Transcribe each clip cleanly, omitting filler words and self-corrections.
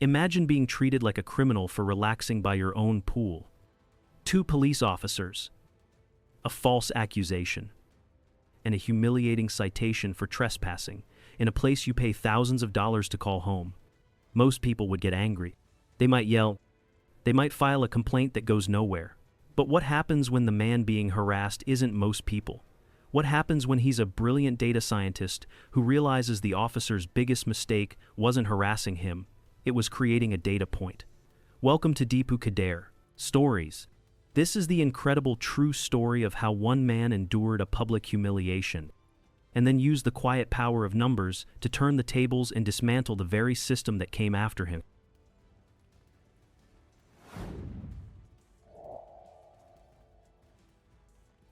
Imagine being treated like a criminal for relaxing by your own pool. 2 police officers, a false accusation, and a humiliating citation for trespassing in a place you pay thousands of dollars to call home. Most people would get angry. They might yell. They might file a complaint that goes nowhere. But what happens when the man being harassed isn't most people? What happens when he's a brilliant data scientist who realizes the officer's biggest mistake wasn't harassing him, it was creating a data point? Welcome to Deepu Kader Stories. This is the incredible true story of how one man endured a public humiliation and then used the quiet power of numbers to turn the tables and dismantle the very system that came after him.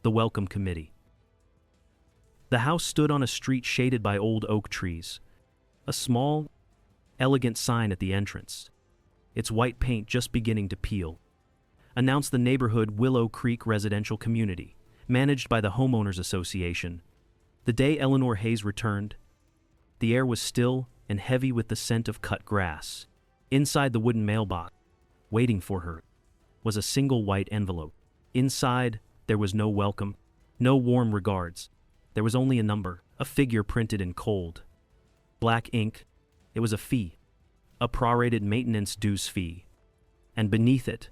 The Welcome Committee. The house stood on a street shaded by old oak trees. A small, elegant sign at the entrance, its white paint just beginning to peel, announced the neighborhood Willow Creek Residential Community, managed by the Homeowners Association. The day Eleanor Hayes returned, the air was still and heavy with the scent of cut grass. Inside the wooden mailbox, waiting for her, was a single white envelope. Inside, there was no welcome, no warm regards. There was only a number, a figure printed in cold black ink. It was a fee, a prorated maintenance dues fee. And beneath it,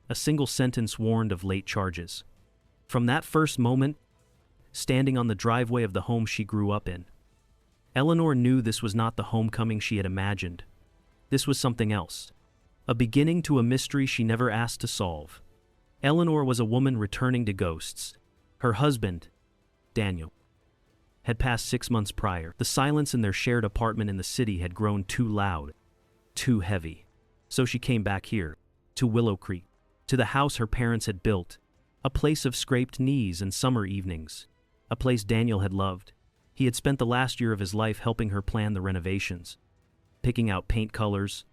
a single sentence warned of late charges. From that first moment, standing on the driveway of the home she grew up in, Eleanor knew this was not the homecoming she had imagined. This was something else, a beginning to a mystery she never asked to solve. Eleanor was a woman returning to ghosts. Her husband, Daniel, had passed 6 months prior. The silence in their shared apartment in the city had grown too loud, too heavy. So she came back here, to Willow Creek, to the house her parents had built, a place of scraped knees and summer evenings, a place Daniel had loved. He had spent the last year of his life helping her plan the renovations, picking out paint colors,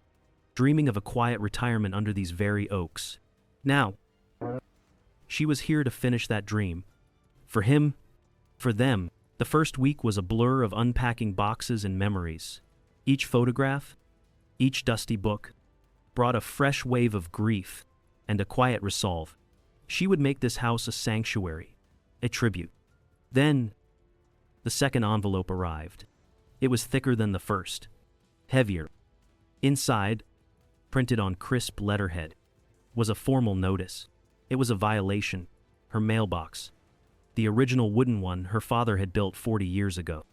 dreaming of a quiet retirement under these very oaks. Now, she was here to finish that dream. For him, for them, the first week was a blur of unpacking boxes and memories. Each photograph, each dusty book, brought a fresh wave of grief and a quiet resolve. She would make this house a sanctuary, a tribute. Then, the second envelope arrived. It was thicker than the first, heavier. Inside, printed on crisp letterhead, was a formal notice. It was a violation. Her mailbox, the original wooden one her father had built 40 years ago,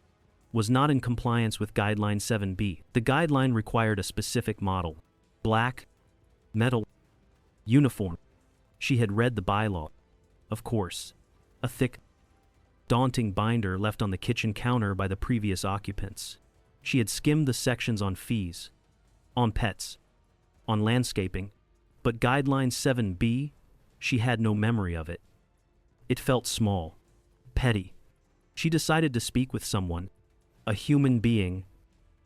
was not in compliance with Guideline 7B. The guideline required a specific model, black, metal, uniform. She had read the bylaw. Of course, a thick, daunting binder left on the kitchen counter by the previous occupants. She had skimmed the sections on fees, on pets, on landscaping, but Guideline 7B, she had no memory of it. It felt small, petty. She decided to speak with someone, a human being,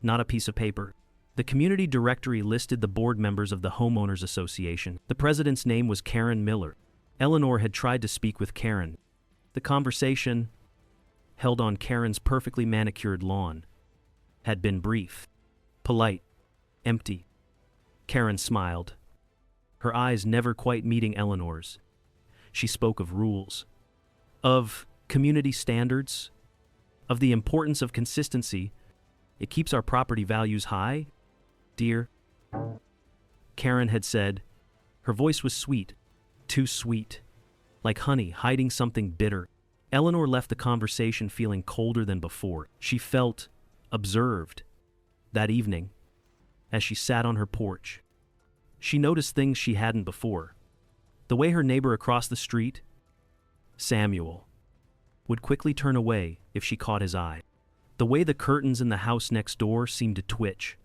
not a piece of paper. The community directory listed the board members of the Homeowners Association. The president's name was Karen Miller. Eleanor had tried to speak with Karen. The conversation, held on Karen's perfectly manicured lawn, had been brief, polite, empty. Karen smiled, her eyes never quite meeting Eleanor's. She spoke of rules, of community standards, of the importance of consistency. It keeps our property values high, dear, Karen had said. Her voice was sweet, too sweet, like honey hiding something bitter. Eleanor left the conversation feeling colder than before. She felt observed. That evening, as she sat on her porch, she noticed things she hadn't before. The way her neighbor across the street, Samuel, would quickly turn away if she caught his eye. The way the curtains in the house next door seemed to twitch.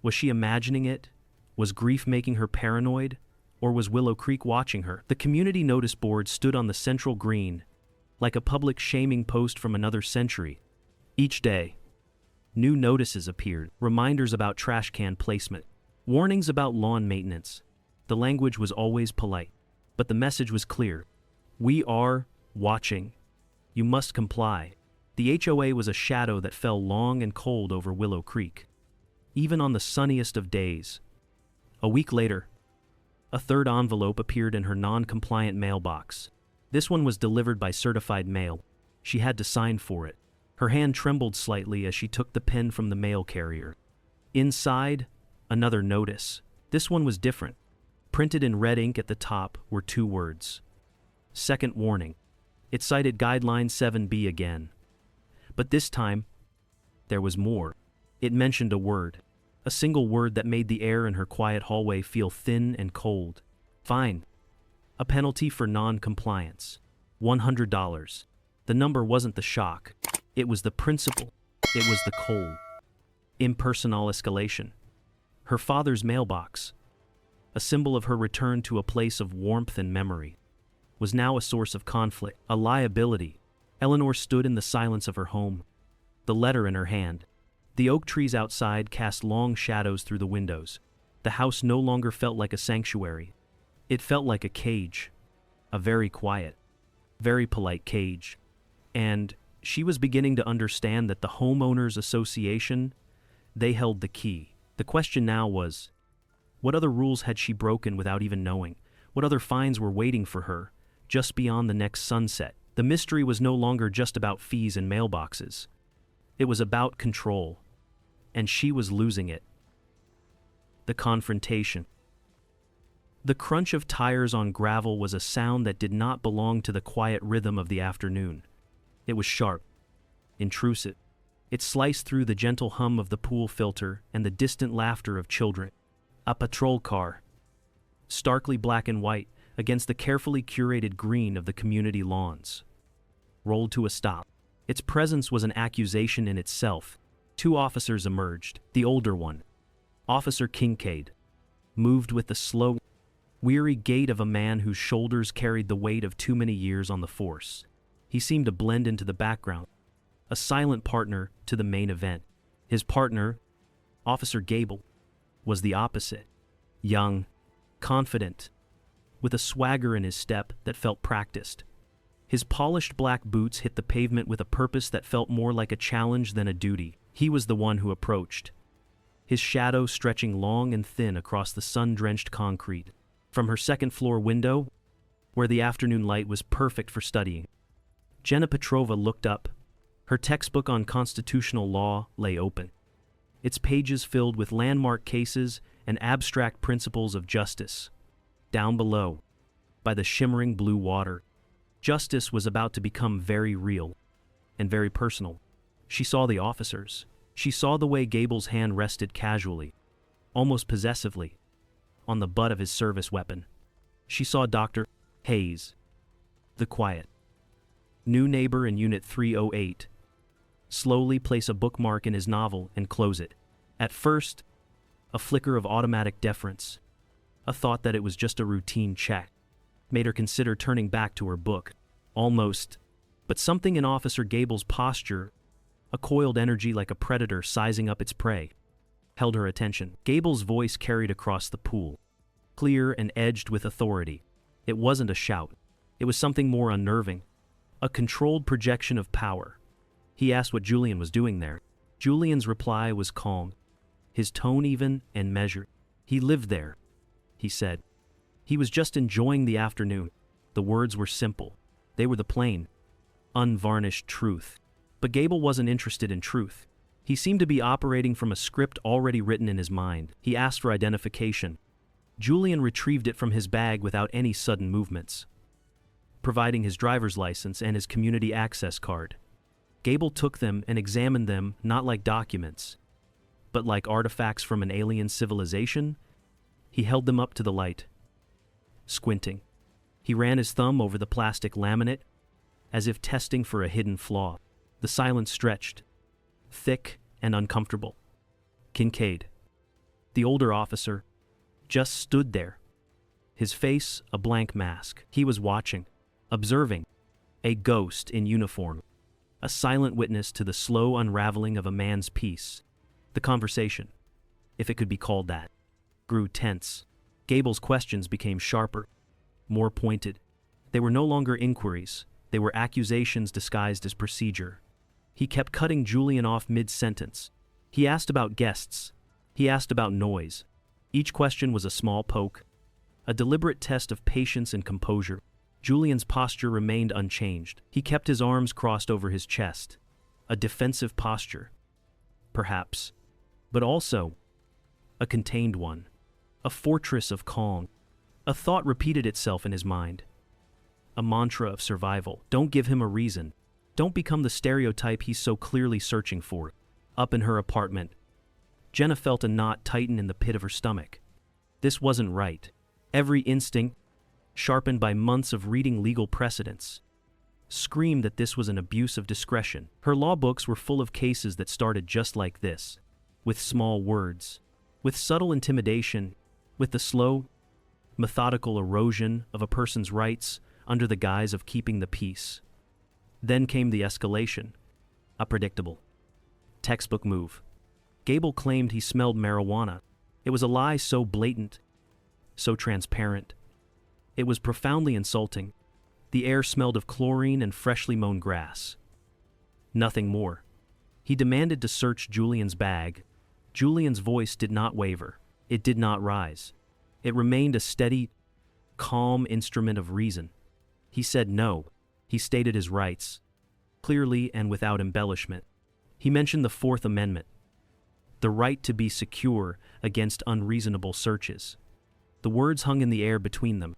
Was she imagining it? Was grief making her paranoid? Or was Willow Creek watching her? The community notice board stood on the central green, like a public shaming post from another century. Each day, new notices appeared, reminders about trash can placement, warnings about lawn maintenance. The language was always polite, but the message was clear. We are watching. You must comply. The HOA was a shadow that fell long and cold over Willow Creek. even on the sunniest of days. A week later, a third envelope appeared in her non-compliant mailbox. This one was delivered by certified mail. She had to sign for it. Her hand trembled slightly as she took the pen from the mail carrier. Inside, another notice. This one was different. Printed in red ink at the top were 2 words. Second warning. It cited Guideline 7B again. But this time, there was more. It mentioned a word. A single word that made the air in her quiet hallway feel thin and cold. Fine. A penalty for non-compliance. $100. The number wasn't the shock. It was the principle. It was the cold. Impersonal escalation. Her father's mailbox, a symbol of her return to a place of warmth and memory, was now a source of conflict, a liability. Eleanor stood in the silence of her home, the letter in her hand. The oak trees outside cast long shadows through the windows. The house no longer felt like a sanctuary. It felt like a cage, a very quiet, very polite cage. And she was beginning to understand that the homeowners association, they held the key. The question now was, what other rules had she broken without even knowing? What other fines were waiting for her, just beyond the next sunset? The mystery was no longer just about fees and mailboxes. It was about control, and she was losing it. The confrontation. The crunch of tires on gravel was a sound that did not belong to the quiet rhythm of the afternoon. It was sharp, intrusive. It sliced through the gentle hum of the pool filter and the distant laughter of children. A patrol car, starkly black and white against the carefully curated green of the community lawns, rolled to a stop. Its presence was an accusation in itself. 2 officers emerged. The older one, Officer Kincaid, moved with the slow, weary gait of a man whose shoulders carried the weight of too many years on the force. He seemed to blend into the background, a silent partner to the main event. His partner, Officer Gable, was the opposite. Young, confident, with a swagger in his step that felt practiced. His polished black boots hit the pavement with a purpose that felt more like a challenge than a duty. He was the one who approached, his shadow stretching long and thin across the sun-drenched concrete. From her second-floor window, where the afternoon light was perfect for studying, Jenna Petrova looked up. Her textbook on constitutional law lay open, its pages filled with landmark cases and abstract principles of justice. Down below, by the shimmering blue water, justice was about to become very real and very personal. She saw the officers. She saw the way Gable's hand rested casually, almost possessively, on the butt of his service weapon. She saw Dr. Hayes, the quiet, new neighbor in Unit 308, slowly place a bookmark in his novel and close it. At first, a flicker of automatic deference, a thought that it was just a routine check, made her consider turning back to her book. Almost, but something in Officer Gable's posture, a coiled energy like a predator sizing up its prey, held her attention. Gable's voice carried across the pool, clear and edged with authority. It wasn't a shout. It was something more unnerving, a controlled projection of power. He asked what Julian was doing there. Julian's reply was calm, his tone even and measured. He lived there, he said. He was just enjoying the afternoon. The words were simple. They were the plain, unvarnished truth. But Gable wasn't interested in truth. He seemed to be operating from a script already written in his mind. He asked for identification. Julian retrieved it from his bag without any sudden movements, providing his driver's license and his community access card. Gable took them and examined them not like documents, but like artifacts from an alien civilization. He held them up to the light, squinting. He ran his thumb over the plastic laminate, as if testing for a hidden flaw. The silence stretched, thick and uncomfortable. Kincaid, the older officer, just stood there, his face a blank mask. He was watching, observing, a ghost in uniform, a silent witness to the slow unraveling of a man's peace. The conversation, if it could be called that, grew tense. Gable's questions became sharper, more pointed. They were no longer inquiries. They were accusations disguised as procedure. He kept cutting Julian off mid-sentence. He asked about guests. He asked about noise. Each question was a small poke, a deliberate test of patience and composure. Julian's posture remained unchanged. He kept his arms crossed over his chest. A defensive posture, perhaps, but also a contained one, a fortress of calm. A thought repeated itself in his mind, a mantra of survival. Don't give him a reason. Don't become the stereotype he's so clearly searching for. Up in her apartment, Jenna felt a knot tighten in the pit of her stomach. This wasn't right. Every instinct, sharpened by months of reading legal precedents, screamed that this was an abuse of discretion. Her law books were full of cases that started just like this, with small words, with subtle intimidation, with the slow, methodical erosion of a person's rights under the guise of keeping the peace. Then came the escalation, a predictable, textbook move. Gable claimed he smelled marijuana. It was a lie so blatant, so transparent. It was profoundly insulting. The air smelled of chlorine and freshly mown grass. Nothing more. He demanded to search Julian's bag. Julian's voice did not waver. It did not rise. It remained a steady, calm instrument of reason. He said no. He stated his rights, clearly and without embellishment. He mentioned the Fourth Amendment, the right to be secure against unreasonable searches. The words hung in the air between them,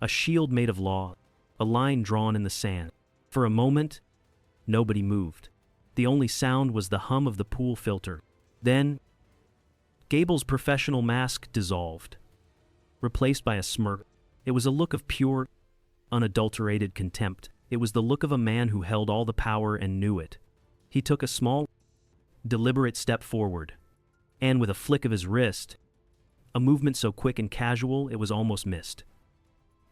a shield made of law, a line drawn in the sand. For a moment, nobody moved. The only sound was the hum of the pool filter. Then, Gable's professional mask dissolved, replaced by a smirk. It was a look of pure, unadulterated contempt. It was the look of a man who held all the power and knew it. He took a small, deliberate step forward, and with a flick of his wrist, a movement so quick and casual it was almost missed,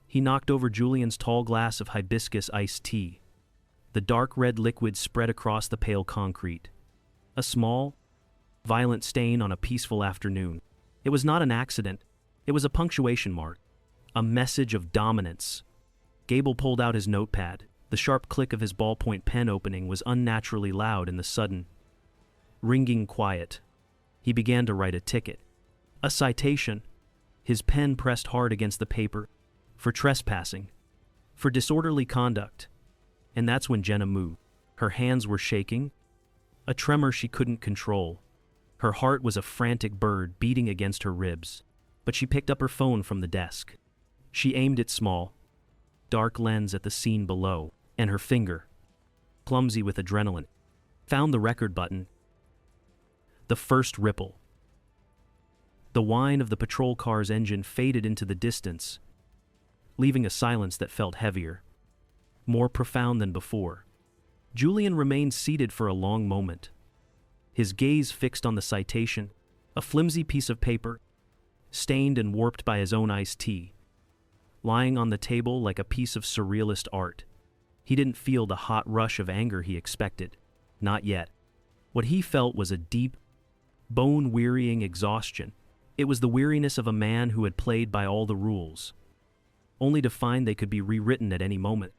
he knocked over Julian's tall glass of hibiscus iced tea. The dark red liquid spread across the pale concrete, a small, violent stain on a peaceful afternoon. It was not an accident. It was a punctuation mark, a message of dominance. Gable pulled out his notepad. The sharp click of his ballpoint pen opening was unnaturally loud in the sudden, ringing quiet. He began to write a ticket, a citation. His pen pressed hard against the paper, for trespassing, for disorderly conduct. And that's when Jenna moved. Her hands were shaking, a tremor she couldn't control. Her heart was a frantic bird beating against her ribs. But she picked up her phone from the desk. She aimed its small, dark lens at the scene below, and her finger, clumsy with adrenaline, found the record button. The first ripple. The whine of the patrol car's engine faded into the distance, leaving a silence that felt heavier, more profound than before. Julian remained seated for a long moment, his gaze fixed on the citation, a flimsy piece of paper, stained and warped by his own iced tea, lying on the table like a piece of surrealist art. He didn't feel the hot rush of anger he expected. Not yet. What he felt was a deep, bone-wearying exhaustion. It was the weariness of a man who had played by all the rules, only to find they could be rewritten at any moment,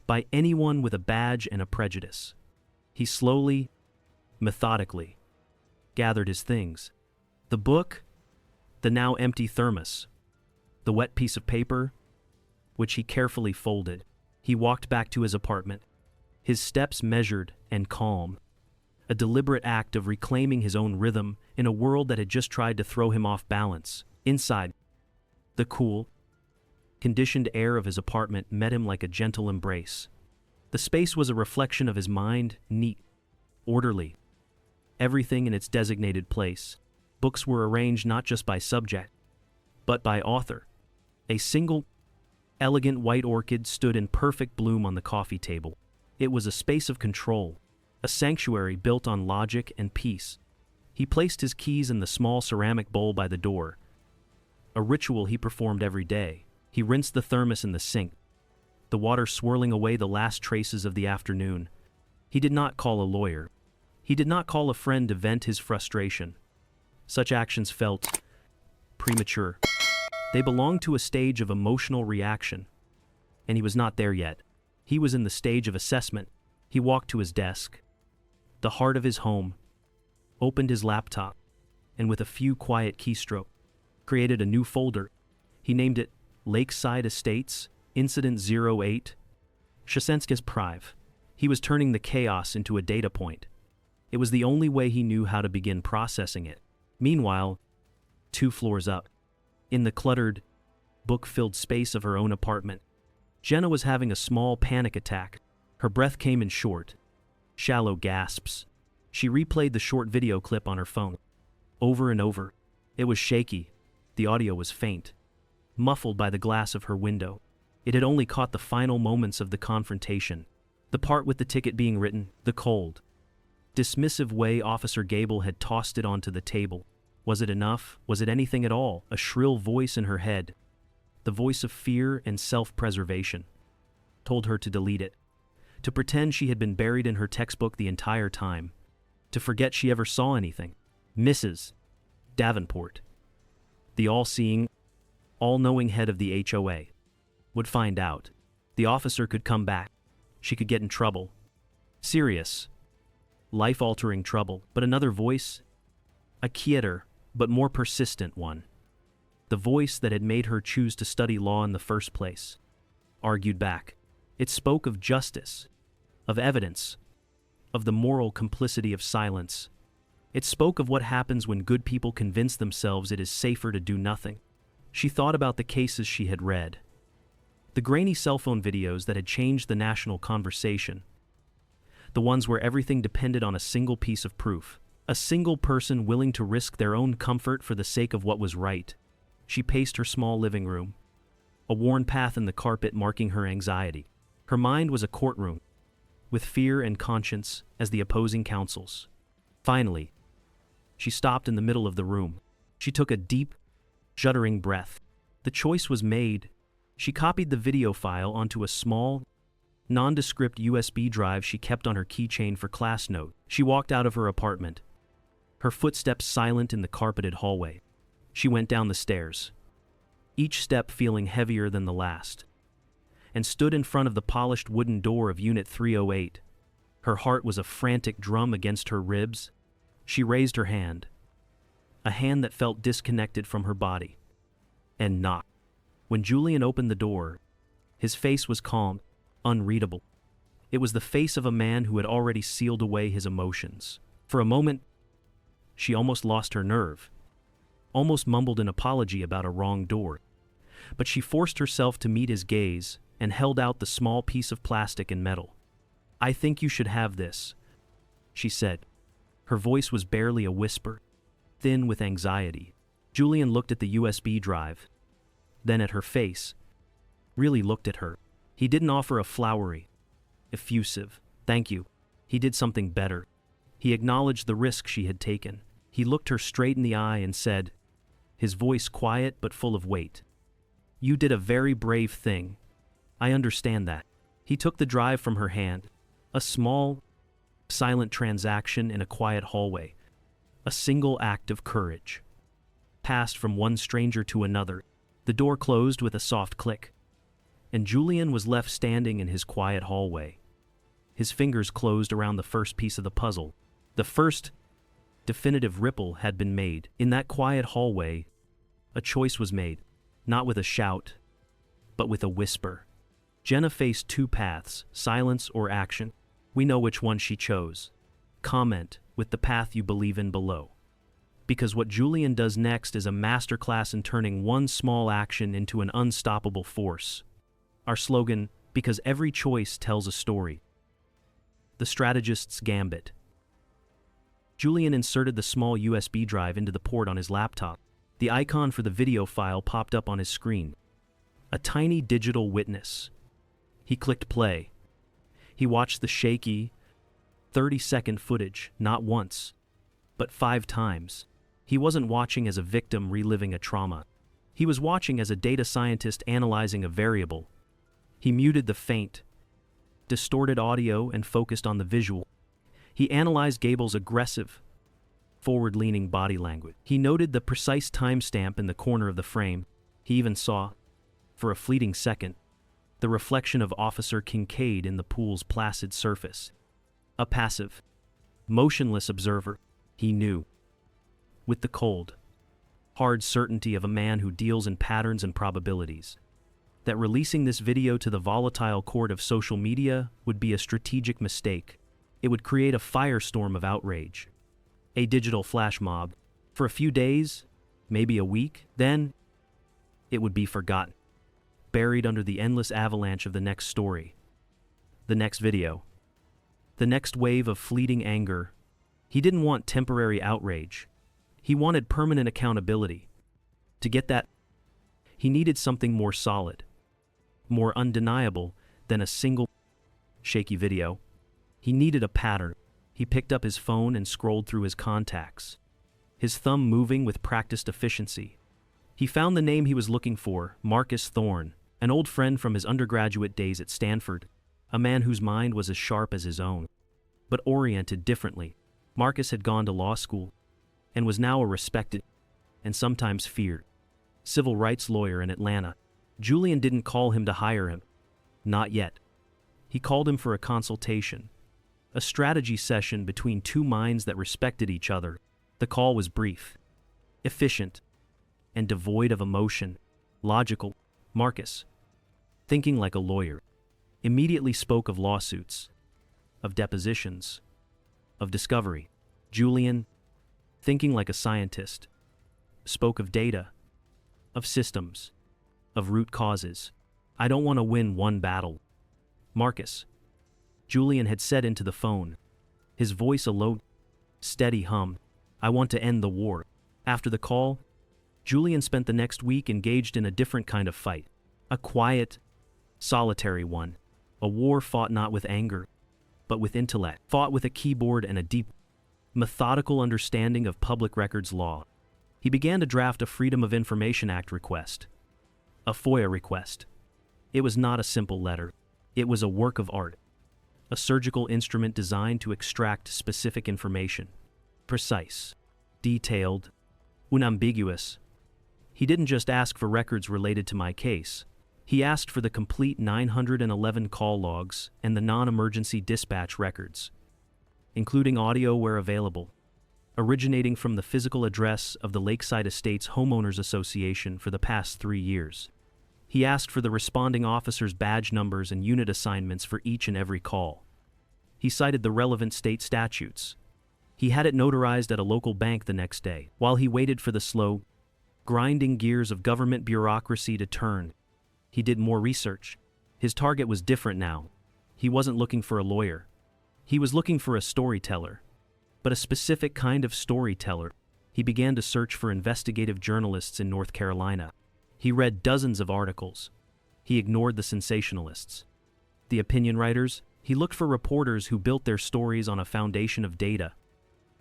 by anyone with a badge and a prejudice. He slowly, methodically, gathered his things. The book, the now empty thermos, the wet piece of paper, which he carefully folded. He walked back to his apartment, his steps measured and calm, a deliberate act of reclaiming his own rhythm in a world that had just tried to throw him off balance. Inside, the cool, conditioned air of his apartment met him like a gentle embrace. The space was a reflection of his mind, neat, orderly, everything in its designated place. Books were arranged not just by subject, but by author. A single, elegant white orchid stood in perfect bloom on the coffee table. It was a space of control, a sanctuary built on logic and peace. He placed his keys in the small ceramic bowl by the door, a ritual he performed every day. He rinsed the thermos in the sink, the water swirling away the last traces of the afternoon. He did not call a lawyer. He did not call a friend to vent his frustration. Such actions felt premature. They belonged to a stage of emotional reaction, and he was not there yet. He was in the stage of assessment. He walked to his desk, the heart of his home, opened his laptop, and with a few quiet keystrokes, created a new folder. He named it Lakeside Estates, Incident 08, Shasensky's Prive. He was turning the chaos into a data point. It was the only way he knew how to begin processing it. Meanwhile, 2 floors up, in the cluttered, book-filled space of her own apartment, Jenna was having a small panic attack. Her breath came in short, shallow gasps. She replayed the short video clip on her phone, over and over. It was shaky. The audio was faint, muffled by the glass of her window. It had only caught the final moments of the confrontation, the part with the ticket being written, the cold, dismissive way Officer Gable had tossed it onto the table. Was it enough? Was it anything at all? A shrill voice in her head, the voice of fear and self-preservation, told her to delete it, to pretend she had been buried in her textbook the entire time, to forget she ever saw anything. Mrs. Davenport, the all-seeing, all-knowing head of the HOA, would find out. The officer could come back. She could get in trouble. Serious, life-altering trouble. But another voice, a quieter but more persistent one, the voice that had made her choose to study law in the first place, argued back. It spoke of justice, of evidence, of the moral complicity of silence. It spoke of what happens when good people convince themselves it is safer to do nothing. She thought about the cases she had read, the grainy cell phone videos that had changed the national conversation, the ones where everything depended on a single piece of proof, a single person willing to risk their own comfort for the sake of what was right. She paced her small living room, a worn path in the carpet marking her anxiety. Her mind was a courtroom, with fear and conscience as the opposing counsels. Finally, she stopped in the middle of the room. She took a deep, shuddering breath. The choice was made. She copied the video file onto a small, nondescript USB drive she kept on her keychain for class note. She walked out of her apartment, her footsteps silent in the carpeted hallway. She went down the stairs, each step feeling heavier than the last, and stood in front of the polished wooden door of Unit 308. Her heart was a frantic drum against her ribs. She raised her hand, a hand that felt disconnected from her body, and knocked. When Julian opened the door, his face was calm, unreadable. It was the face of a man who had already sealed away his emotions. For a moment, she almost lost her nerve, almost mumbled an apology about a wrong door. But she forced herself to meet his gaze and held out the small piece of plastic and metal. "I think you should have this," she said. Her voice was barely a whisper, thin with anxiety. Julian looked at the USB drive, then at her face, really looked at her. He didn't offer a flowery, effusive, "Thank you." He did something better. He acknowledged the risk she had taken. He looked her straight in the eye and said, his voice quiet but full of weight, "You did a very brave thing. I understand that." He took the drive from her hand, a small, silent transaction in a quiet hallway, a single act of courage. Passed from one stranger to another, the door closed with a soft click, and Julian was left standing in his quiet hallway. His fingers closed around the first piece of the puzzle. The first definitive ripple had been made. In that quiet hallway, a choice was made, not with a shout, but with a whisper. Jenna faced 2 paths, silence or action. We know which one she chose. Comment with the path you believe in below. Because what Julian does next is a masterclass in turning one small action into an unstoppable force. Our slogan, because every choice tells a story. The Strategist's Gambit. Julian inserted the small USB drive into the port on his laptop. The icon for the video file popped up on his screen. A tiny digital witness. He clicked play. He watched the shaky, 30-second footage, not once, but 5 times. He wasn't watching as a victim reliving a trauma. He was watching as a data scientist analyzing a variable. He muted the faint, distorted audio and focused on the visual. He analyzed Gable's aggressive, forward-leaning body language. He noted the precise timestamp in the corner of the frame. He even saw, for a fleeting second, the reflection of Officer Kincaid in the pool's placid surface. A passive, motionless observer, he knew. with the cold, hard certainty of a man who deals in patterns and probabilities, that releasing this video to the volatile court of social media would be a strategic mistake. It would create a firestorm of outrage, a digital flash mob. For a few days, maybe a week, then it would be forgotten, buried under the endless avalanche of the next story, the next video, the next wave of fleeting anger. He didn't want temporary outrage. He wanted permanent accountability. To get that, he needed something more solid, more undeniable than a single shaky video. He needed a pattern. He picked up his phone and scrolled through his contacts, his thumb moving with practiced efficiency. He found the name he was looking for, Marcus Thorne, an old friend from his undergraduate days at Stanford, a man whose mind was as sharp as his own, but oriented differently. Marcus had gone to law school and was now a respected, and sometimes feared, civil rights lawyer in Atlanta. Julian didn't call him to hire him. Not yet. He called him for a consultation, a strategy session between two minds that respected each other. The call was brief, efficient, and devoid of emotion. Logical. Marcus, thinking like a lawyer, immediately spoke of lawsuits, of depositions, of discovery. Julian, thinking like a scientist, spoke of data, of systems, of root causes. I don't want to win one battle. Marcus, Julian had said into the phone, his voice a low, steady hum. I want to end the war. After the call, Julian spent the next week engaged in a different kind of fight, a quiet, solitary one, a war fought not with anger, but with intellect, fought with a keyboard and a deep, methodical understanding of public records law. He began to draft a Freedom of Information Act request, a FOIA request. It was not a simple letter. It was a work of art, a surgical instrument designed to extract specific information, precise, detailed, unambiguous. He didn't just ask for records related to my case. He asked for the complete 911 call logs and the non-emergency dispatch records, including audio where available, originating from the physical address of the Lakeside Estates Homeowners Association for the past 3 years. He asked for the responding officers' badge numbers and unit assignments for each and every call. He cited the relevant state statutes. He had it notarized at a local bank the next day. While he waited for the slow, grinding gears of government bureaucracy to turn, he did more research. His target was different now. He wasn't looking for a lawyer. He was looking for a storyteller, but a specific kind of storyteller. He began to search for investigative journalists in North Carolina. He read dozens of articles. He ignored the sensationalists, the opinion writers. He looked for reporters who built their stories on a foundation of data,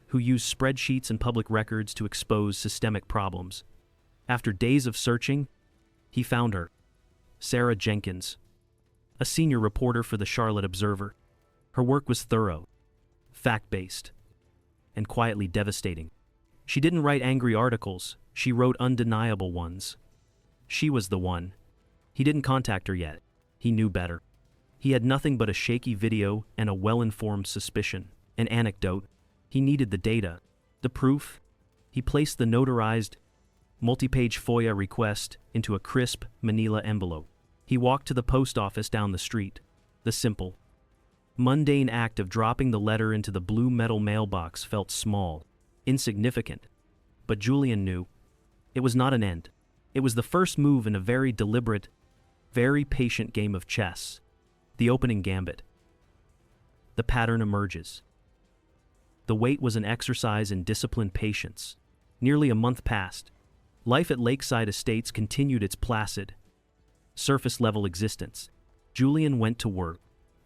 who used spreadsheets and public records to expose systemic problems. After days of searching, he found her, Sarah Jenkins, a senior reporter for the Charlotte Observer. Her work was thorough, fact-based, and quietly devastating. She didn't write angry articles, she wrote undeniable ones. She was the one. He didn't contact her yet. He knew better. He had nothing but a shaky video and a well-informed suspicion, an anecdote. He needed the data, the proof. He placed the notarized, multi-page FOIA request into a crisp manila envelope. He walked to the post office down the street. The simple, mundane act of dropping the letter into the blue metal mailbox felt small, insignificant. But Julian knew it was not an end. It was the first move in a very deliberate, very patient game of chess, the opening gambit. The pattern emerges. The wait was an exercise in disciplined patience. Nearly a month passed. Life at Lakeside Estates continued its placid, surface-level existence. Julian went to work.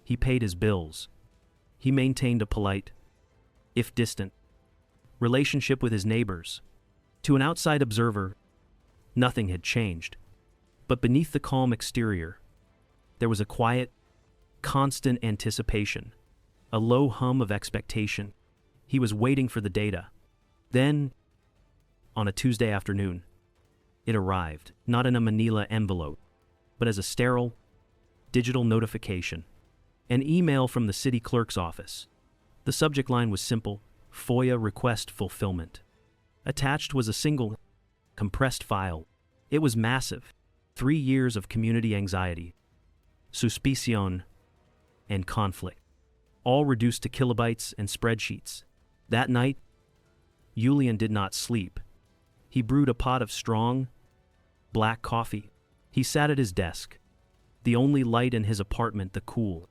He paid his bills. He maintained a polite, if distant, relationship with his neighbors. To an outside observer, nothing had changed. But beneath the calm exterior, there was a quiet, constant anticipation, a low hum of expectation. He was waiting for the data. Then, on a Tuesday afternoon, it arrived, not in a manila envelope, but as a sterile, digital notification. An email from the city clerk's office. The subject line was simple: FOIA request fulfillment. Attached was a single, compressed file. It was massive. 3 years of community anxiety, suspicion, and conflict, all reduced to kilobytes and spreadsheets. That night, Julian did not sleep. He brewed a pot of strong, black coffee. He sat at his desk, the only light in his apartment the cool,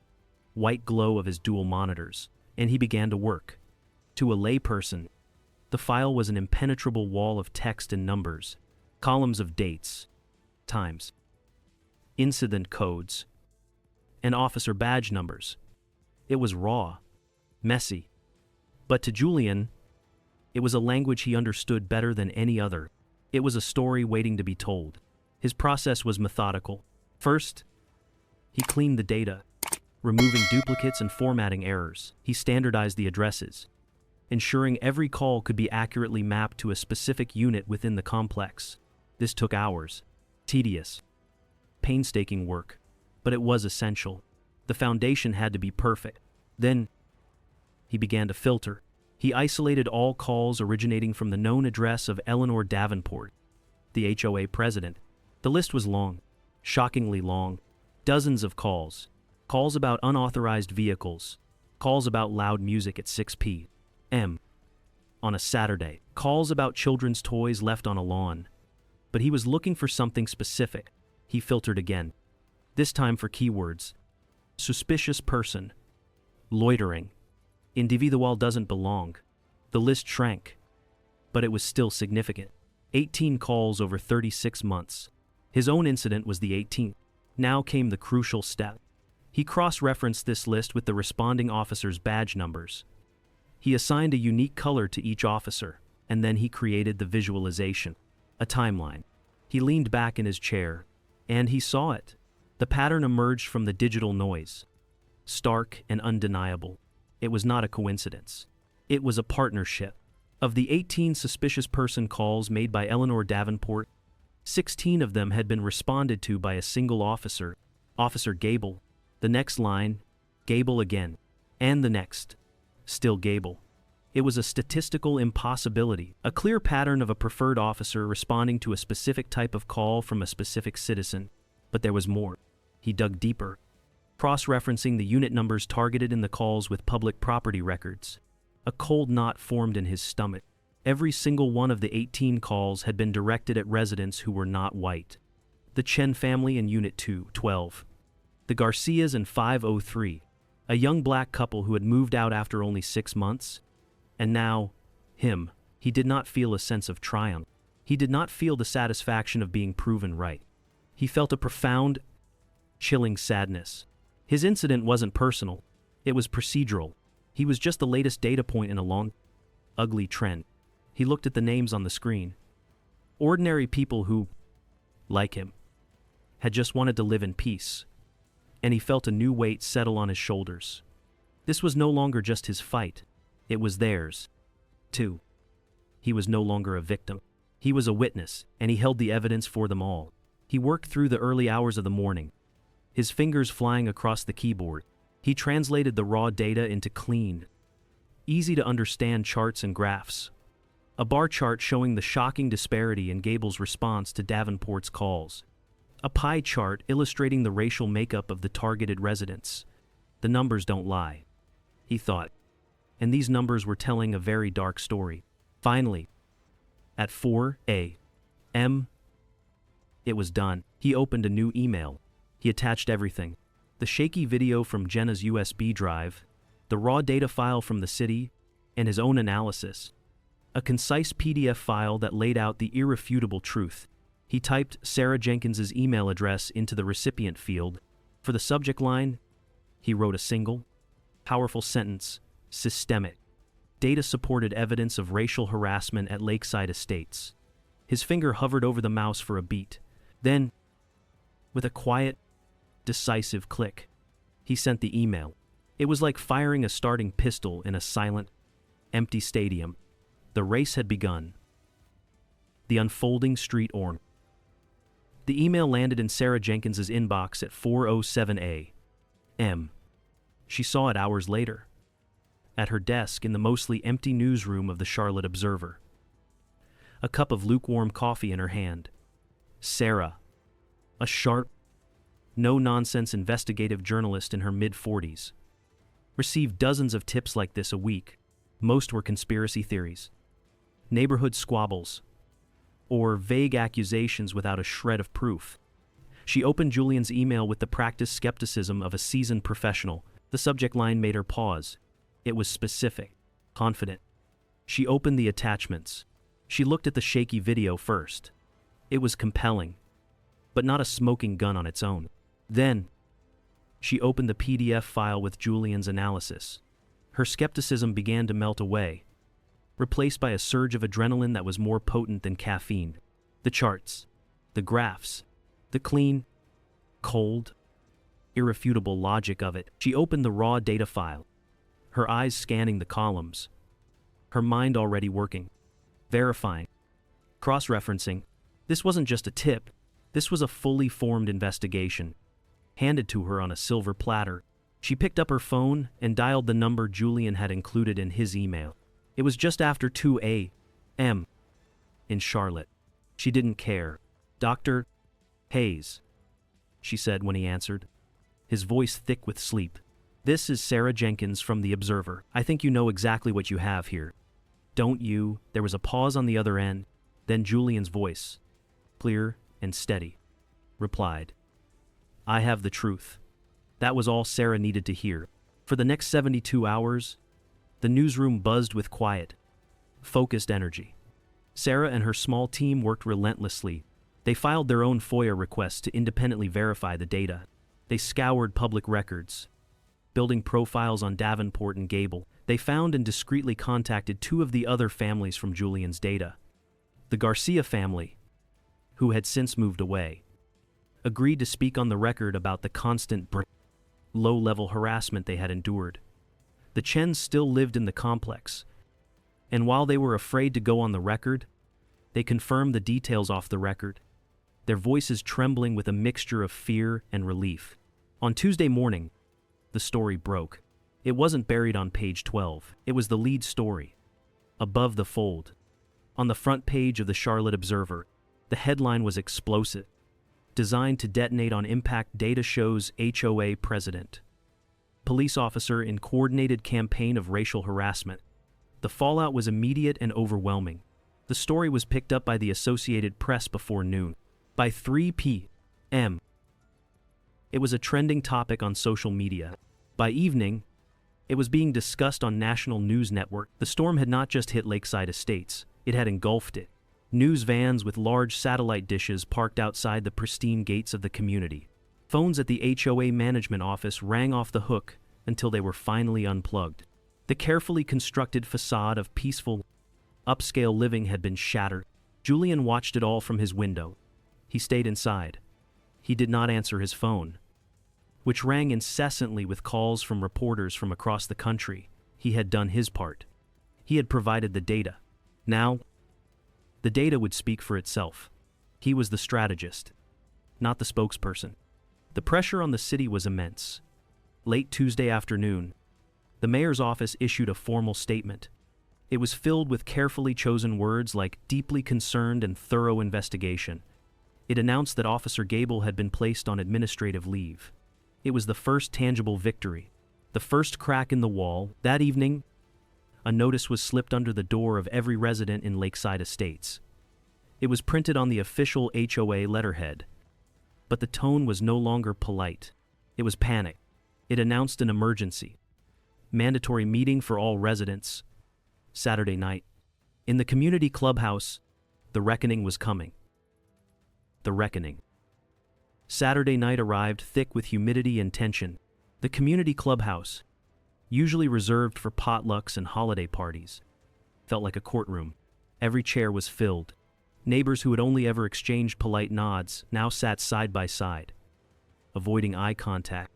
white glow of his dual monitors, and he began to work. To a layperson, the file was an impenetrable wall of text and numbers, columns of dates, times, incident codes, and officer badge numbers. It was raw, messy, but to Julian, it was a language he understood better than any other. It was a story waiting to be told. His process was methodical. First, he cleaned the data, removing duplicates and formatting errors. He standardized the addresses, ensuring every call could be accurately mapped to a specific unit within the complex. This took hours. Tedious, painstaking work, but it was essential. The foundation had to be perfect. Then, he began to filter. He isolated all calls originating from the known address of Eleanor Davenport, the HOA president. The list was long, shockingly long. Dozens of calls. Calls about unauthorized vehicles. Calls about loud music at 6 p.m. on a Saturday. Calls about children's toys left on a lawn. But he was looking for something specific. He filtered again, this time for keywords. Suspicious person. Loitering. Individual doesn't belong. The list shrank, but it was still significant. 18 calls over 36 months. His own incident was the 18th. Now came the crucial step. He cross-referenced this list with the responding officer's badge numbers. He assigned a unique color to each officer, and then he created the visualization. A timeline. He leaned back in his chair, and he saw it. The pattern emerged from the digital noise. Stark and undeniable. It was not a coincidence. It was a partnership. Of the 18 suspicious person calls made by Eleanor Davenport, 16 of them had been responded to by a single officer, Officer Gable. The next line, Gable again. And the next, still Gable. It was a statistical impossibility, a clear pattern of a preferred officer responding to a specific type of call from a specific citizen. But there was more. He dug deeper, cross-referencing the unit numbers targeted in the calls with public property records. A cold knot formed in his stomach. Every single one of the 18 calls had been directed at residents who were not white. The Chen family in Unit 212. The Garcias in 503. A young black couple who had moved out after only 6 months. And now, him. He did not feel a sense of triumph. He did not feel the satisfaction of being proven right. He felt a profound, chilling sadness. His incident wasn't personal. It was procedural. He was just the latest data point in a long, ugly trend. He looked at the names on the screen. Ordinary people who, like him, had just wanted to live in peace. And he felt a new weight settle on his shoulders. This was no longer just his fight. It was theirs, too. He was no longer a victim. He was a witness, and he held the evidence for them all. He worked through the early hours of the morning, his fingers flying across the keyboard. He translated the raw data into clean, easy-to-understand charts and graphs. A bar chart showing the shocking disparity in Gable's response to Davenport's calls. A pie chart illustrating the racial makeup of the targeted residents. The numbers don't lie, he thought. And these numbers were telling a very dark story. Finally, at 4 a.m., it was done. He opened a new email. He attached everything. The shaky video from Jenna's USB drive, the raw data file from the city, and his own analysis. A concise PDF file that laid out the irrefutable truth. He typed Sarah Jenkins's email address into the recipient field. For the subject line, he wrote a single, powerful sentence: systemic. Data-supported evidence of racial harassment at Lakeside Estates. His finger hovered over the mouse for a beat. Then, with a quiet, decisive click, he sent the email. It was like firing a starting pistol in a silent, empty stadium. The race had begun. The unfolding street orn. The email landed in Sarah Jenkins's inbox at 4:07 a.m. She saw it hours later, at her desk in the mostly empty newsroom of the Charlotte Observer. a cup of lukewarm coffee in her hand. Sarah, a sharp, no-nonsense investigative journalist in her mid-40s, received dozens of tips like this a week. Most were conspiracy theories, neighborhood squabbles, or vague accusations without a shred of proof. She opened Julian's email with the practiced skepticism of a seasoned professional. The subject line made her pause. It was specific, confident. She opened the attachments. She looked at the shaky video first. It was compelling, but not a smoking gun on its own. Then, she opened the PDF file with Julian's analysis. Her skepticism began to melt away, replaced by a surge of adrenaline that was more potent than caffeine. The charts, the graphs, the clean, cold, irrefutable logic of it. She opened the raw data file, her eyes scanning the columns, her mind already working, verifying, cross-referencing. This wasn't just a tip, this was a fully formed investigation, handed to her on a silver platter. She picked up her phone and dialed the number Julian had included in his email. It was just after 2 a.m. in Charlotte. She didn't care. "Dr. Hayes," she said when he answered, his voice thick with sleep. "This is Sarah Jenkins from The Observer. I think you know exactly what you have here. Don't you?" There was a pause on the other end, then Julian's voice, clear and steady, replied, "I have the truth." That was all Sarah needed to hear. For the next 72 hours, the newsroom buzzed with quiet, focused energy. Sarah and her small team worked relentlessly. They filed their own FOIA requests to independently verify the data. They scoured public records, building profiles on Davenport and Gable. They found and discreetly contacted 2 of the other families from Julian's data. The Garcia family, who had since moved away, agreed to speak on the record about the constant low-level harassment they had endured. The Chens still lived in the complex, and while they were afraid to go on the record, they confirmed the details off the record, their voices trembling with a mixture of fear and relief. On Tuesday morning, the story broke. It wasn't buried on page 12. It was the lead story, above the fold. On the front page of the Charlotte Observer, the headline was explosive, designed to detonate on impact. Data shows HOA president, police officer in coordinated campaign of racial harassment. The fallout was immediate and overwhelming. The story was picked up by the Associated Press before noon. By 3 p.m., it was a trending topic on social media. By evening, it was being discussed on national news network. The storm had not just hit Lakeside Estates, it had engulfed it. News vans with large satellite dishes parked outside the pristine gates of the community. Phones at the HOA management office rang off the hook until they were finally unplugged. The carefully constructed facade of peaceful, upscale living had been shattered. Julian watched it all from his window. He stayed inside. He did not answer his phone, which rang incessantly with calls from reporters from across the country. He had done his part. He had provided the data. Now, the data would speak for itself. He was the strategist, not the spokesperson. The pressure on the city was immense. Late Tuesday afternoon, the mayor's office issued a formal statement. It was filled with carefully chosen words like deeply concerned and thorough investigation. It announced that Officer Gable had been placed on administrative leave. It was the first tangible victory, the first crack in the wall. That evening, a notice was slipped under the door of every resident in Lakeside Estates. It was printed on the official HOA letterhead, but the tone was no longer polite. It was panic. It announced an emergency. Mandatory meeting for all residents. Saturday night. In the community clubhouse, the reckoning was coming. The reckoning. Saturday night arrived thick with humidity and tension. The community clubhouse, usually reserved for potlucks and holiday parties, felt like a courtroom. Every chair was filled. Neighbors who had only ever exchanged polite nods now sat side by side, avoiding eye contact,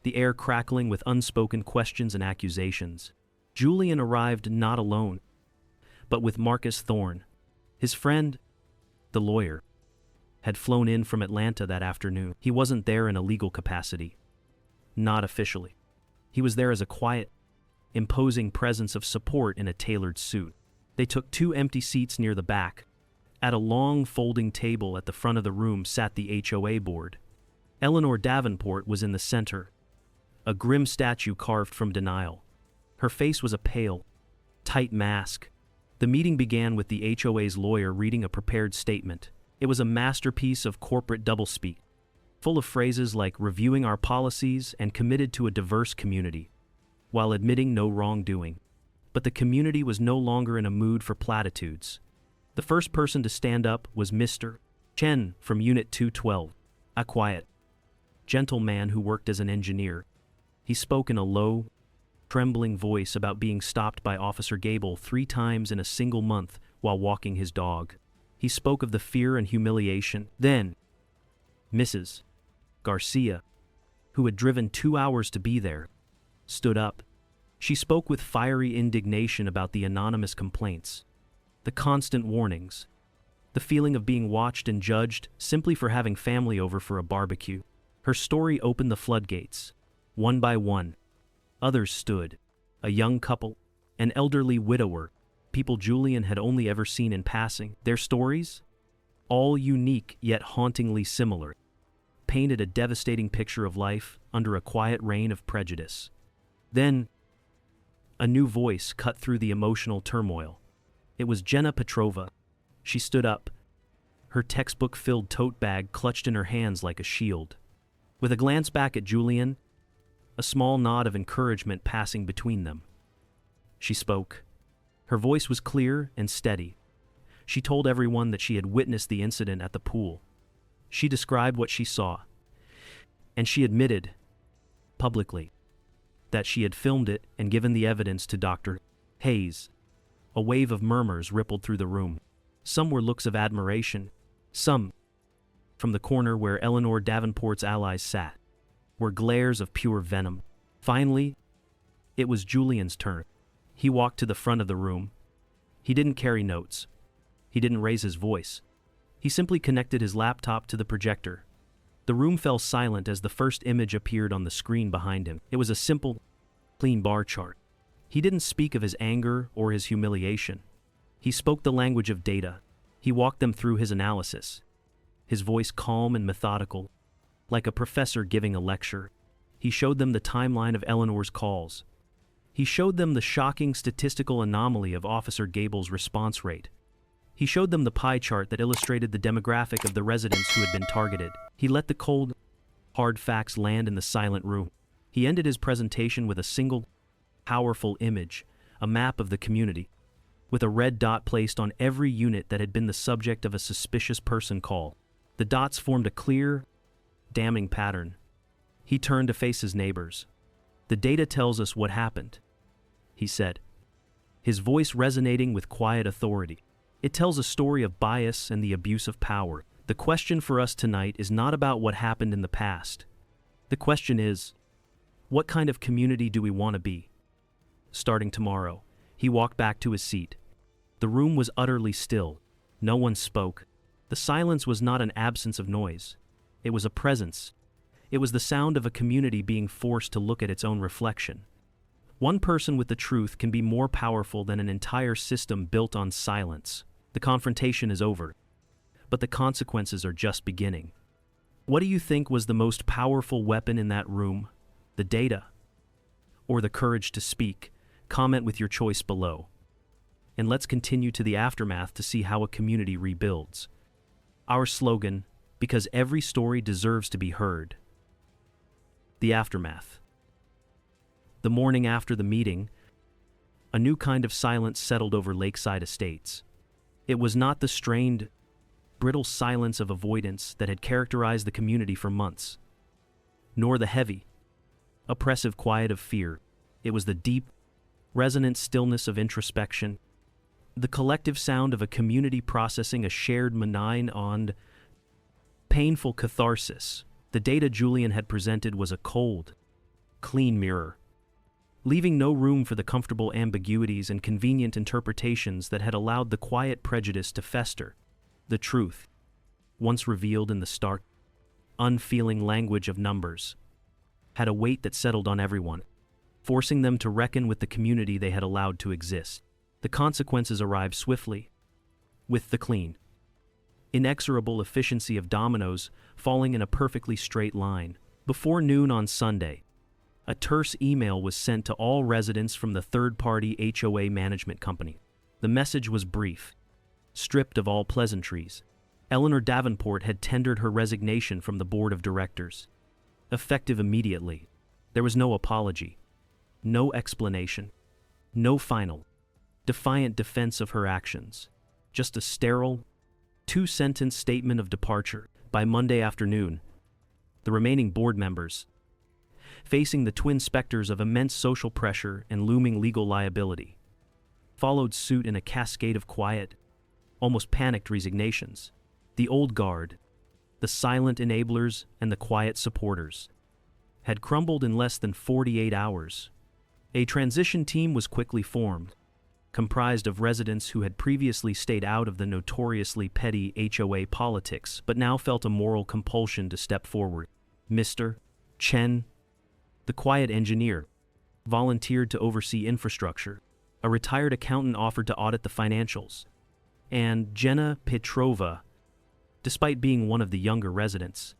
the air crackling with unspoken questions and accusations. Julian arrived not alone, but with Marcus Thorne. His friend, the lawyer, had flown in from Atlanta that afternoon. He wasn't there in a legal capacity. Not officially. He was there as a quiet, imposing presence of support in a tailored suit. They took 2 empty seats near the back, At a long folding table at the front of the room sat the HOA board. Eleanor Davenport was in the center, a grim statue carved from denial. Her face was a pale, tight mask. The meeting began with the HOA's lawyer reading a prepared statement. It was a masterpiece of corporate doublespeak, full of phrases like reviewing our policies and committed to a diverse community, while admitting no wrongdoing. But the community was no longer in a mood for platitudes. The first person to stand up was Mr. Chen from Unit 212, a quiet, gentle man who worked as an engineer. He spoke in a low, trembling voice about being stopped by Officer Gable 3 times in a single month while walking his dog. He spoke of the fear and humiliation. Then, Mrs. Garcia, who had driven 2 hours to be there, stood up. She spoke with fiery indignation about the anonymous complaints, the constant warnings, the feeling of being watched and judged simply for having family over for a barbecue. Her story opened the floodgates. One by one, others stood, a young couple, an elderly widower, people Julian had only ever seen in passing. Their stories, all unique yet hauntingly similar, painted a devastating picture of life under a quiet reign of prejudice. Then, a new voice cut through the emotional turmoil. It was Jenna Petrova. She stood up, her textbook-filled tote bag clutched in her hands like a shield. With a glance back at Julian, a small nod of encouragement passing between them, she spoke. Her voice was clear and steady. She told everyone that she had witnessed the incident at the pool. She described what she saw, and she admitted, publicly, that she had filmed it and given the evidence to Dr. Hayes. A wave of murmurs rippled through the room. Some were looks of admiration, some, from the corner where Eleanor Davenport's allies sat, were glares of pure venom. Finally, it was Julian's turn. He walked to the front of the room. He didn't carry notes. He didn't raise his voice. He simply connected his laptop to the projector. The room fell silent as the first image appeared on the screen behind him. It was a simple, clean bar chart. He didn't speak of his anger or his humiliation. He spoke the language of data. He walked them through his analysis, his voice calm and methodical, like a professor giving a lecture. He showed them the timeline of Eleanor's calls. He showed them the shocking statistical anomaly of Officer Gable's response rate. He showed them the pie chart that illustrated the demographic of the residents who had been targeted. He let the cold, hard facts land in the silent room. He ended his presentation with a single, powerful image, a map of the community, with a red dot placed on every unit that had been the subject of a suspicious person call. The dots formed a clear, damning pattern. He turned to face his neighbors. "The data tells us what happened," he said, his voice resonating with quiet authority. "It tells a story of bias and the abuse of power. The question for us tonight is not about what happened in the past. The question is, what kind of community do we want to be?" Starting tomorrow, he walked back to his seat. The room was utterly still. No one spoke. The silence was not an absence of noise. It was a presence. It was the sound of a community being forced to look at its own reflection. One person with the truth can be more powerful than an entire system built on silence. The confrontation is over, but the consequences are just beginning. What do you think was the most powerful weapon in that room? The data, or the courage to speak? Comment with your choice below. And let's continue to the aftermath to see how a community rebuilds. Our slogan, because every story deserves to be heard. The aftermath. The morning after the meeting, a new kind of silence settled over Lakeside Estates. It was not the strained, brittle silence of avoidance that had characterized the community for months, nor the heavy, oppressive quiet of fear. It was the deep, resonant stillness of introspection, the collective sound of a community processing a shared benign and painful catharsis. The data Julian had presented was a cold, clean mirror, leaving no room for the comfortable ambiguities and convenient interpretations that had allowed the quiet prejudice to fester. The truth, once revealed in the stark, unfeeling language of numbers, had a weight that settled on everyone, forcing them to reckon with the community they had allowed to exist. The consequences arrived swiftly. With the clean, inexorable efficiency of dominoes falling in a perfectly straight line. Before noon on Sunday, a terse email was sent to all residents from the third-party HOA management company. The message was brief, stripped of all pleasantries. Eleanor Davenport had tendered her resignation from the board of directors. Effective immediately. There was no apology, no explanation, no final, defiant defense of her actions. Just a sterile, two-sentence statement of departure. By Monday afternoon, the remaining board members, facing the twin specters of immense social pressure and looming legal liability, followed suit in a cascade of quiet, almost panicked resignations. The old guard, the silent enablers and the quiet supporters, had crumbled in less than 48 hours. A transition team was quickly formed, comprised of residents who had previously stayed out of the notoriously petty HOA politics but now felt a moral compulsion to step forward. Mr. Chen, the quiet engineer, volunteered to oversee infrastructure. A retired accountant offered to audit the financials. And Jenna Petrova, despite being one of the younger residents,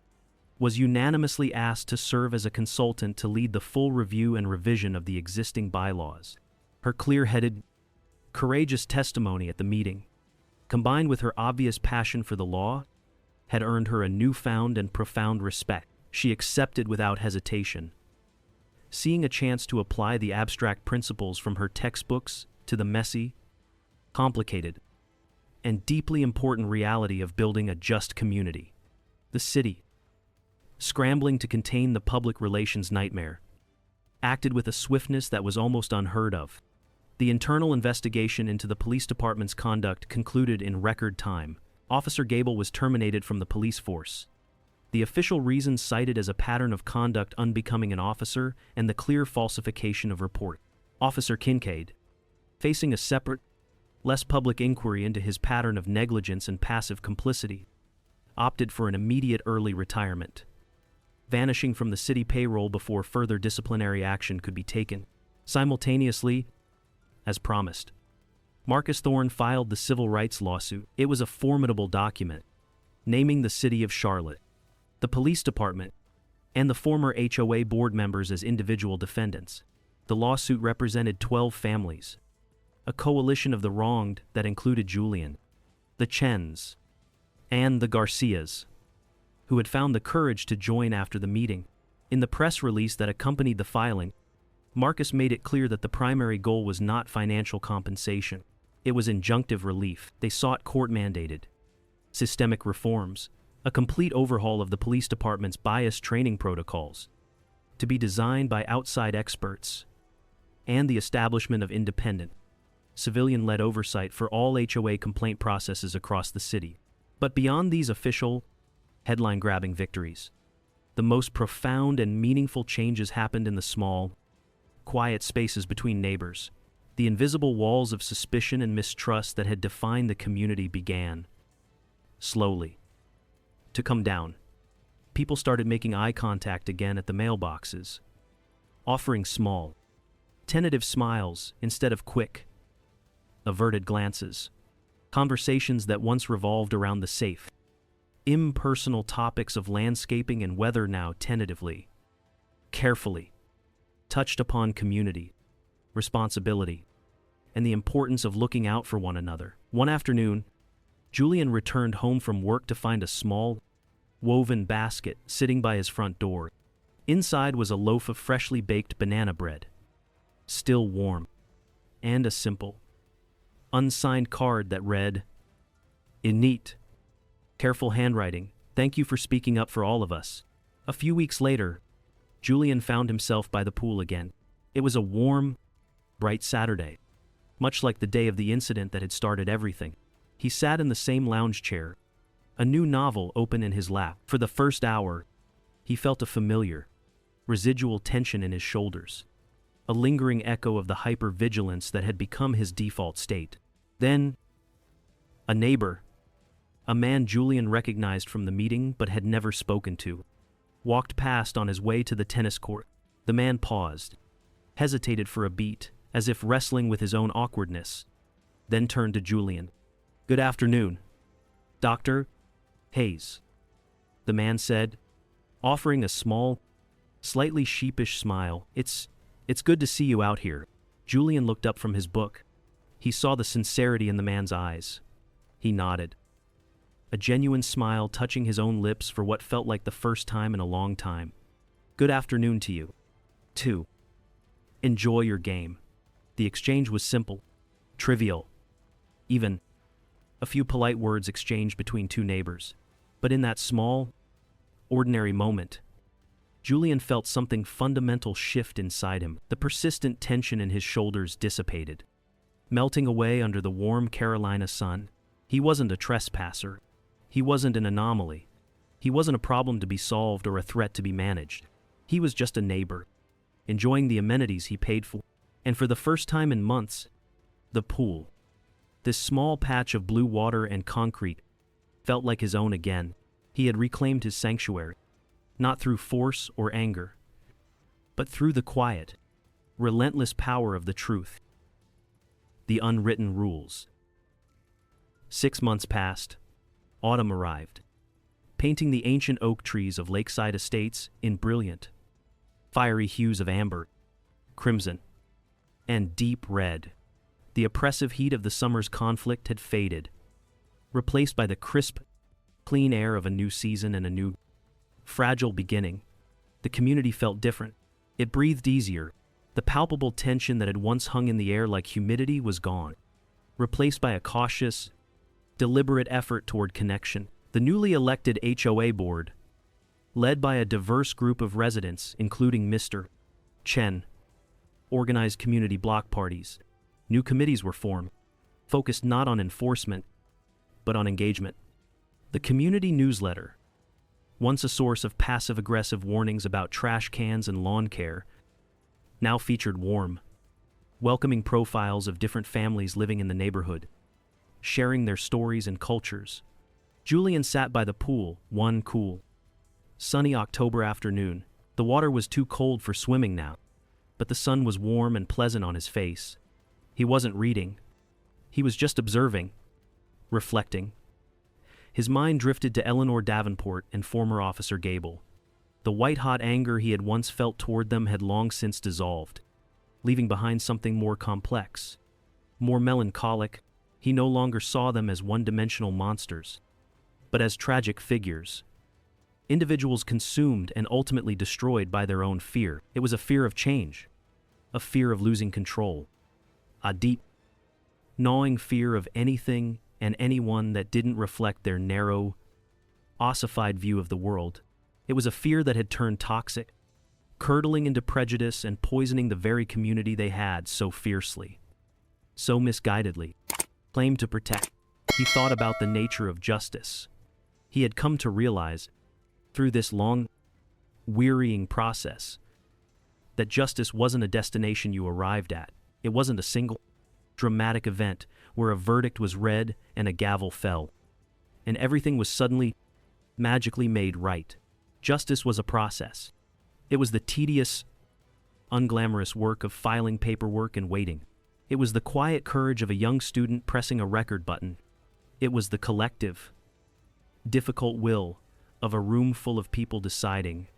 was unanimously asked to serve as a consultant to lead the full review and revision of the existing bylaws. Her clear-headed, courageous testimony at the meeting, combined with her obvious passion for the law, had earned her a newfound and profound respect. She accepted without hesitation, seeing a chance to apply the abstract principles from her textbooks to the messy, complicated, and deeply important reality of building a just community. The city, scrambling to contain the public relations nightmare, acted with a swiftness that was almost unheard of. The internal investigation into the police department's conduct concluded in record time. Officer Gable was terminated from the police force. The official reasons cited as a pattern of conduct unbecoming an officer and the clear falsification of report. Officer Kincaid, facing a separate, less public inquiry into his pattern of negligence and passive complicity, opted for an immediate early retirement, vanishing from the city payroll before further disciplinary action could be taken. Simultaneously, as promised, Marcus Thorne filed the civil rights lawsuit. It was a formidable document, naming the city of Charlotte, the police department, and the former HOA board members as individual defendants. The lawsuit represented 12 families, a coalition of the wronged that included Julian, the Chens, and the Garcias, who had found the courage to join after the meeting. In the press release that accompanied the filing, Marcus made it clear that the primary goal was not financial compensation. It was injunctive relief. They sought court-mandated, systemic reforms, a complete overhaul of the police department's bias training protocols, to be designed by outside experts, and the establishment of independent, civilian-led oversight for all HOA complaint processes across the city. But beyond these official, headline-grabbing victories, the most profound and meaningful changes happened in the small, quiet spaces between neighbors. The invisible walls of suspicion and mistrust that had defined the community began, slowly, to come down. People started making eye contact again at the mailboxes, offering small, tentative smiles instead of quick, averted glances. Conversations that once revolved around the safe, impersonal topics of landscaping and weather now tentatively, carefully, touched upon community, responsibility, and the importance of looking out for one another. One afternoon, Julian returned home from work to find a small, woven basket sitting by his front door. Inside was a loaf of freshly baked banana bread, still warm, and a simple, unsigned card that read, in neat, careful handwriting, "Thank you for speaking up for all of us." A few weeks later, Julian found himself by the pool again. It was a warm, bright Saturday, much like the day of the incident that had started everything. He sat in the same lounge chair, a new novel open in his lap. For the first hour, he felt a familiar, residual tension in his shoulders, a lingering echo of the hyper-vigilance that had become his default state. Then, a neighbor, a man Julian recognized from the meeting but had never spoken to, walked past on his way to the tennis court. The man paused, hesitated for a beat, as if wrestling with his own awkwardness, then turned to Julian. "Good afternoon, Doctor," Hayes, the man said, offering a small, slightly sheepish smile. It's good to see you out here. Julian looked up from his book. He saw the sincerity in the man's eyes. He nodded, a genuine smile touching his own lips for what felt like the first time in a long time. Good afternoon to you, too. Enjoy your game. The exchange was simple, trivial, even a few polite words exchanged between two neighbors. But in that small, ordinary moment, Julian felt something fundamental shift inside him. The persistent tension in his shoulders dissipated, melting away under the warm Carolina sun. He wasn't a trespasser. He wasn't an anomaly. He wasn't a problem to be solved or a threat to be managed. He was just a neighbor, enjoying the amenities he paid for. And for the first time in months, the pool, this small patch of blue water and concrete, felt like his own again. He had reclaimed his sanctuary, not through force or anger, but through the quiet, relentless power of the truth. The unwritten rules. 6 months passed. Autumn arrived, painting the ancient oak trees of lakeside estates in brilliant, fiery hues of amber, crimson, and deep red. The oppressive heat of the summer's conflict had faded, replaced by the crisp, clean air of a new season and a new, fragile beginning. The community felt different. It breathed easier. The palpable tension that had once hung in the air like humidity was gone, replaced by a cautious, deliberate effort toward connection. The newly elected HOA board, led by a diverse group of residents, including Mr. Chen, organized community block parties. New committees were formed, focused not on enforcement, but on engagement. The community newsletter, once a source of passive-aggressive warnings about trash cans and lawn care, now featured warm, welcoming profiles of different families living in the neighborhood, sharing their stories and cultures. Julian sat by the pool one cool, sunny October afternoon. The water was too cold for swimming now, but the sun was warm and pleasant on his face. He wasn't reading. He was just observing, reflecting. His mind drifted to Eleanor Davenport and former Officer Gable. The white-hot anger he had once felt toward them had long since dissolved, leaving behind something more complex, more melancholic. He no longer saw them as one-dimensional monsters, but as tragic figures, individuals consumed and ultimately destroyed by their own fear. It was a fear of change, a fear of losing control, a deep, gnawing fear of anything and anyone that didn't reflect their narrow, ossified view of the world. It was a fear that had turned toxic, curdling into prejudice and poisoning the very community they had so fiercely, so misguidedly claimed to protect. He thought about the nature of justice. He had come to realize, through this long, wearying process, that justice wasn't a destination you arrived at. It wasn't a single, dramatic event where a verdict was read and a gavel fell, and everything was suddenly, magically made right. Justice was a process. It was the tedious, unglamorous work of filing paperwork and waiting. It was the quiet courage of a young student pressing a record button. It was the collective, difficult will of a room full of people deciding,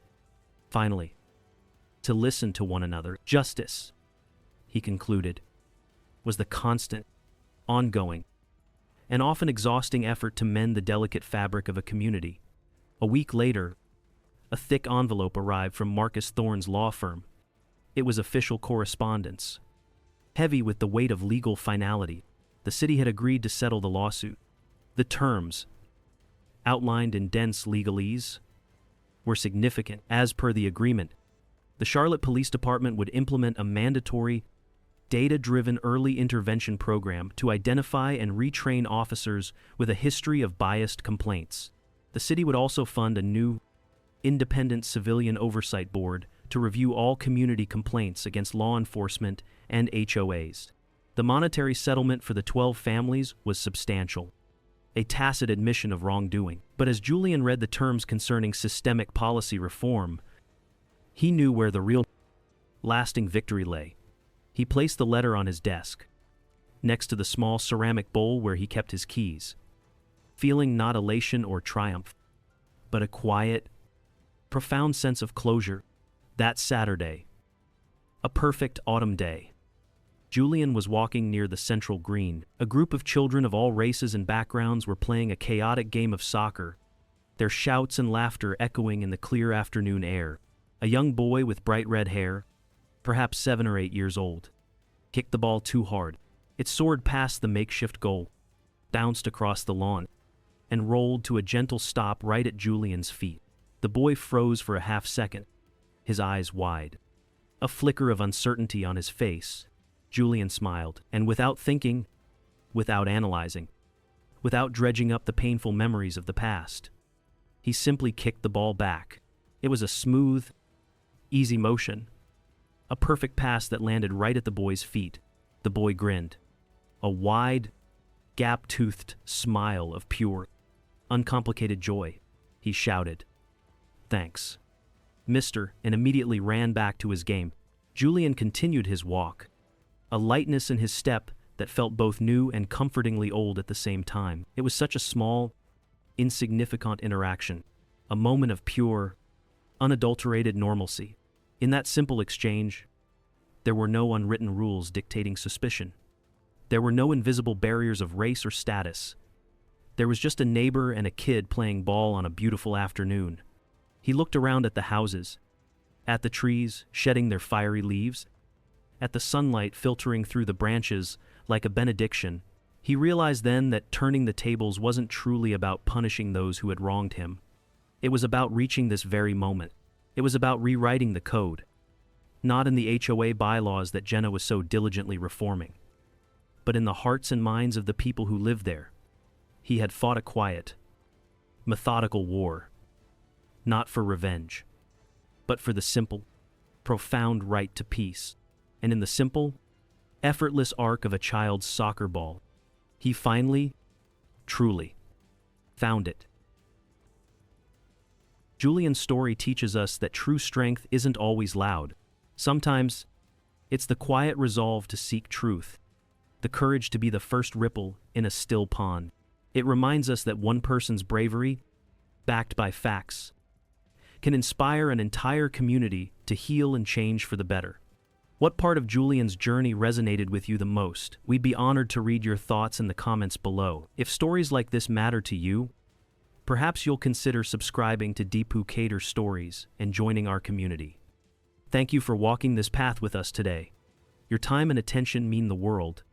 finally, to listen to one another. Justice, he concluded, was the constant, ongoing, and often exhausting effort to mend the delicate fabric of a community. A week later, a thick envelope arrived from Marcus Thorne's law firm. It was official correspondence, heavy with the weight of legal finality. The city had agreed to settle the lawsuit. The terms, outlined in dense legalese, were significant. As per the agreement, the Charlotte Police Department would implement a mandatory, data-driven early intervention program to identify and retrain officers with a history of biased complaints. The city would also fund a new, independent civilian oversight board to review all community complaints against law enforcement and HOAs. The monetary settlement for the 12 families was substantial, a tacit admission of wrongdoing. But as Julian read the terms concerning systemic policy reform, he knew where the real, lasting victory lay. He placed the letter on his desk, next to the small ceramic bowl where he kept his keys. feeling not elation or triumph, but a quiet, profound sense of closure. That Saturday, a perfect autumn day, Julian was walking near the central green. A group of children of all races and backgrounds were playing a chaotic game of soccer, their shouts and laughter echoing in the clear afternoon air. A young boy with bright red hair, perhaps 7 or 8 years old, kicked the ball too hard. It soared past the makeshift goal, bounced across the lawn, and rolled to a gentle stop right at Julian's feet. The boy froze for a half second, his eyes wide, a flicker of uncertainty on his face. Julian smiled, and without thinking, without analyzing, without dredging up the painful memories of the past, he simply kicked the ball back. It was a smooth, easy motion, a perfect pass that landed right at the boy's feet. The boy grinned, a wide, gap-toothed smile of pure, uncomplicated joy. He shouted, "Thanks, mister," and immediately ran back to his game. Julian continued his walk, a lightness in his step that felt both new and comfortingly old at the same time. It was such a small, insignificant interaction, a moment of pure, unadulterated normalcy. In that simple exchange, there were no unwritten rules dictating suspicion. There were no invisible barriers of race or status. There was just a neighbor and a kid playing ball on a beautiful afternoon. He looked around at the houses, at the trees shedding their fiery leaves, at the sunlight filtering through the branches like a benediction. He realized then that turning the tables wasn't truly about punishing those who had wronged him. It was about reaching this very moment. It was about rewriting the code, not in the HOA bylaws that Jenna was so diligently reforming, but in the hearts and minds of the people who lived there. He had fought a quiet, methodical war, not for revenge, but for the simple, profound right to peace. And in the simple, effortless arc of a child's soccer ball, he finally, truly, found it. Julian's story teaches us that true strength isn't always loud. Sometimes, it's the quiet resolve to seek truth, the courage to be the first ripple in a still pond. It reminds us that one person's bravery, backed by facts, can inspire an entire community to heal and change for the better. What part of Julian's journey resonated with you the most? We'd be honored to read your thoughts in the comments below. If stories like this matter to you, perhaps you'll consider subscribing to Deepu Kader Stories and joining our community. Thank you for walking this path with us today. Your time and attention mean the world,